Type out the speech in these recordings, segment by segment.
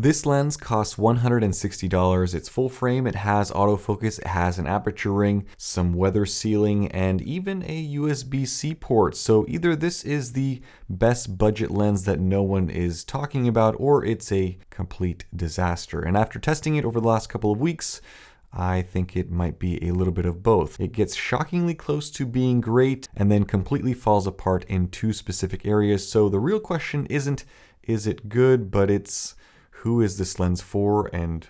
This lens costs $160. It's full frame, it has autofocus, it has an aperture ring, some weather sealing, and even a USB-C port. So either this is the best budget lens that no one is talking about, or it's a complete disaster. And after testing it over the last couple of weeks, I think it might be a little bit of both. It gets shockingly close to being great and then completely falls apart in two specific areas. So the real question isn't, is it good, but it's, who is this lens for and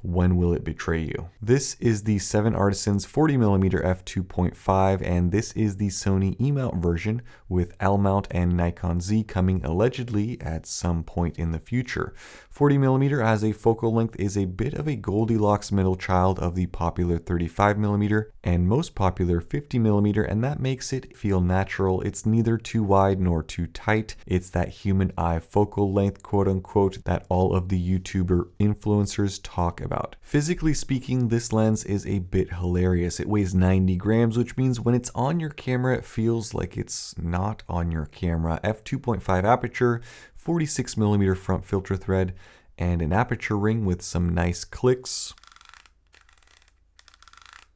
when will it betray you? This is the 7 Artisans 40mm f2.5, and this is the Sony E-mount version with L-mount and Nikon Z coming allegedly at some point in the future. 40mm as a focal length is a bit of a Goldilocks middle child of the popular 35mm and most popular 50mm, and that makes it feel natural. It's neither too wide nor too tight. It's that human eye focal length, quote unquote, that all of the YouTuber influencers talk about. Physically speaking, this lens is a bit hilarious. It weighs 90 grams, which means when it's on your camera, it feels like it's not on your camera. f2.5 aperture, 46mm front filter thread, and an aperture ring with some nice clicks.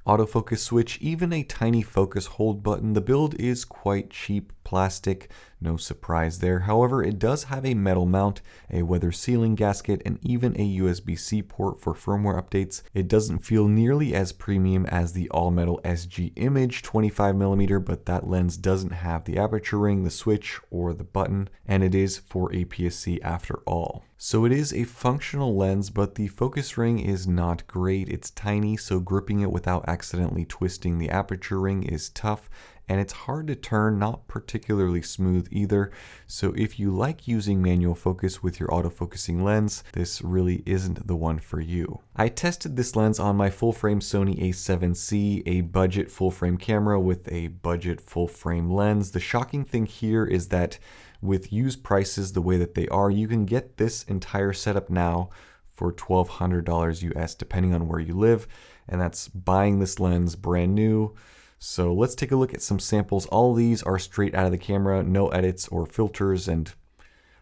Autofocus switch, even a tiny focus hold button. The build is quite cheap plastic, no surprise there. However, it does have a metal mount, a weather sealing gasket, and even a USB-C port for firmware updates. It doesn't feel nearly as premium as the all-metal SG Image 25mm, but that lens doesn't have the aperture ring, the switch, or the button, and it is for APS-C after all. So it is a functional lens, but the focus ring is not great. It's tiny, so gripping it without accidentally twisting the aperture ring is tough, and it's hard to turn, not particularly smooth either. So if you like using manual focus with your autofocusing lens, this really isn't the one for you. I tested this lens on my full frame Sony a7C, a budget full frame camera with a budget full frame lens. The shocking thing here is that with used prices the way that they are, you can get this entire setup now for $1,200 US, depending on where you live, and that's buying this lens brand new. So let's take a look at some samples. All of these are straight out of the camera, no edits or filters, and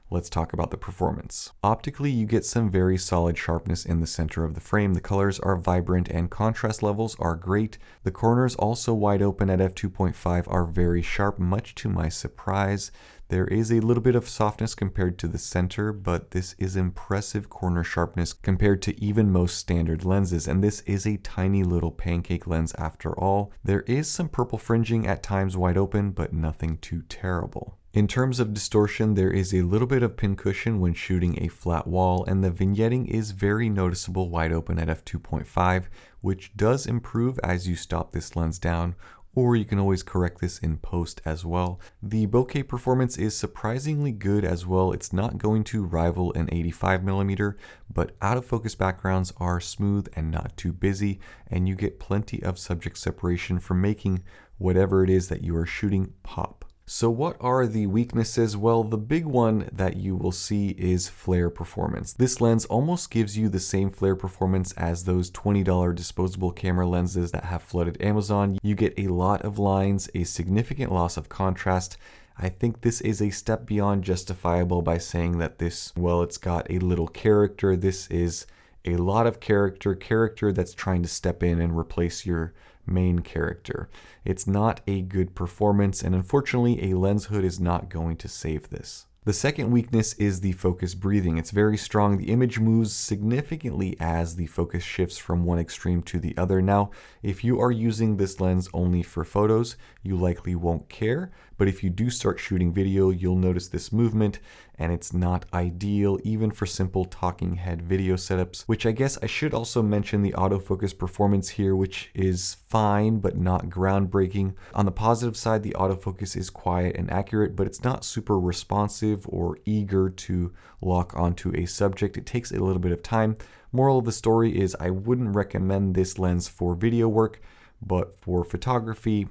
let's talk about the performance. Optically, you get some very solid sharpness in the center of the frame. The colors are vibrant and contrast levels are great. The corners, also wide open at f2.5, are very sharp, much to my surprise. There is a little bit of softness compared to the center, but this is impressive corner sharpness compared to even most standard lenses, and this is a tiny little pancake lens after all. There is some purple fringing at times wide open, but nothing too terrible. In terms of distortion, there is a little bit of pincushion when shooting a flat wall, and the vignetting is very noticeable wide open at f2.5, which does improve as you stop this lens down, or you can always correct this in post as well. The bokeh performance is surprisingly good as well. It's not going to rival an 85mm, but out of focus backgrounds are smooth and not too busy, and you get plenty of subject separation from making whatever it is that you are shooting pop. So what are the weaknesses? Well, the big one that you will see is flare performance. This lens almost gives you the same flare performance as those $20 disposable camera lenses that have flooded Amazon. You get a lot of lines, a significant loss of contrast. I think this is a step beyond justifiable by saying that this, well, it's got a little character. This is a lot of character that's trying to step in and replace your main character. It's not a good performance, and unfortunately a lens hood is not going to save this. The second weakness is the focus breathing. It's very strong. The image moves significantly as the focus shifts from one extreme to the other. Now, if you are using this lens only for photos, you likely won't care, but if you do start shooting video, you'll notice this movement, and it's not ideal even for simple talking head video setups, which I guess I should also mention the autofocus performance here, which is fine but not groundbreaking. On the positive side, the autofocus is quiet and accurate, but it's not super responsive or eager to lock onto a subject. It takes a little bit of time. Moral of the story is I wouldn't recommend this lens for video work, but for photography,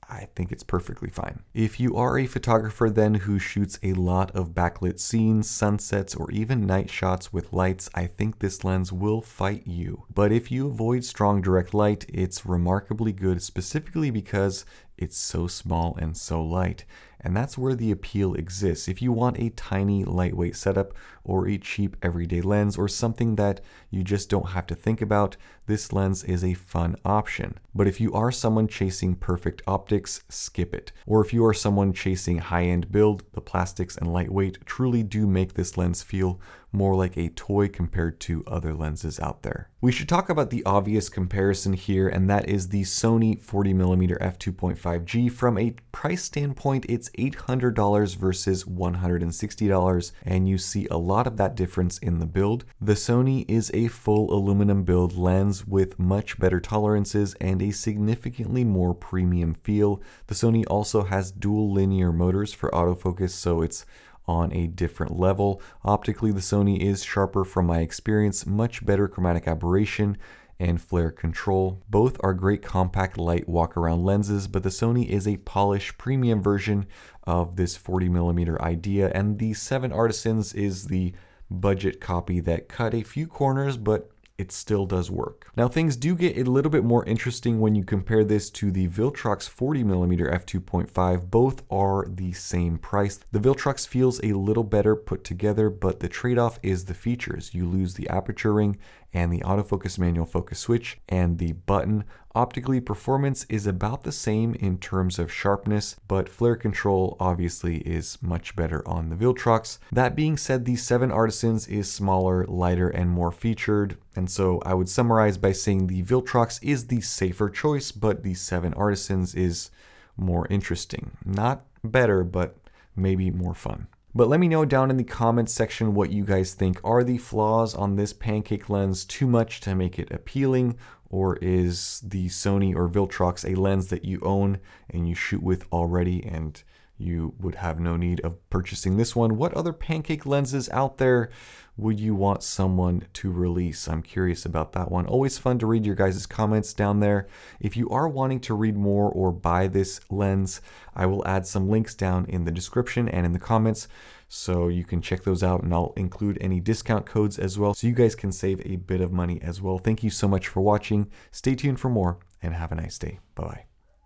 I think it's perfectly fine. If you are a photographer then who shoots a lot of backlit scenes, sunsets, or even night shots with lights, I think this lens will fight you. But if you avoid strong direct light, it's remarkably good, specifically because it's so small and so light. and that's where the appeal exists. If you want a tiny, lightweight setup or a cheap everyday lens or something that you just don't have to think about, this lens is a fun option. But if you are someone chasing perfect optics, skip it. Or if you are someone chasing high-end build, the plastics and lightweight truly do make this lens feel more like a toy compared to other lenses out there. We should talk about the obvious comparison here, and that is the Sony 40mm f2.5G. From a price standpoint, it's $800 versus $160, and you see a lot of that difference in the build. The Sony is a full aluminum build lens with much better tolerances and a significantly more premium feel. The Sony also has dual linear motors for autofocus, so it's on a different level. Optically, the Sony is sharper from my experience, much better chromatic aberration and flare control. Both are great compact light walk around lenses, but the Sony is a polished premium version of this 40mm idea, and the 7 Artisans is the budget copy that cut a few corners, but it still does work. Now things do get a little bit more interesting when you compare this to the Viltrox 40mm f2.5. Both are the same price. The Viltrox feels a little better put together, but the trade-off is the features. You lose the aperture ring and the autofocus manual focus switch and the button. Optically, performance is about the same in terms of sharpness, but flare control obviously is much better on the Viltrox. That being said, the 7 Artisans is smaller, lighter, and more featured, and so I would summarize by saying the Viltrox is the safer choice, but the 7 Artisans is more interesting. Not better, but maybe more fun. But let me know down in the comments section what you guys think. Are the flaws on this pancake lens too much to make it appealing? Or is the Sony or Viltrox a lens that you own and you shoot with already and you would have no need of purchasing this one? What other pancake lenses out there would you want someone to release? I'm curious about that one. Always fun to read your guys' comments down there. If you are wanting to read more or buy this lens, I will add some links down in the description and in the comments, so you can check those out, and I'll include any discount codes as well, so you guys can save a bit of money as well. Thank you so much for watching. Stay tuned for more, and have a nice day. Bye-bye.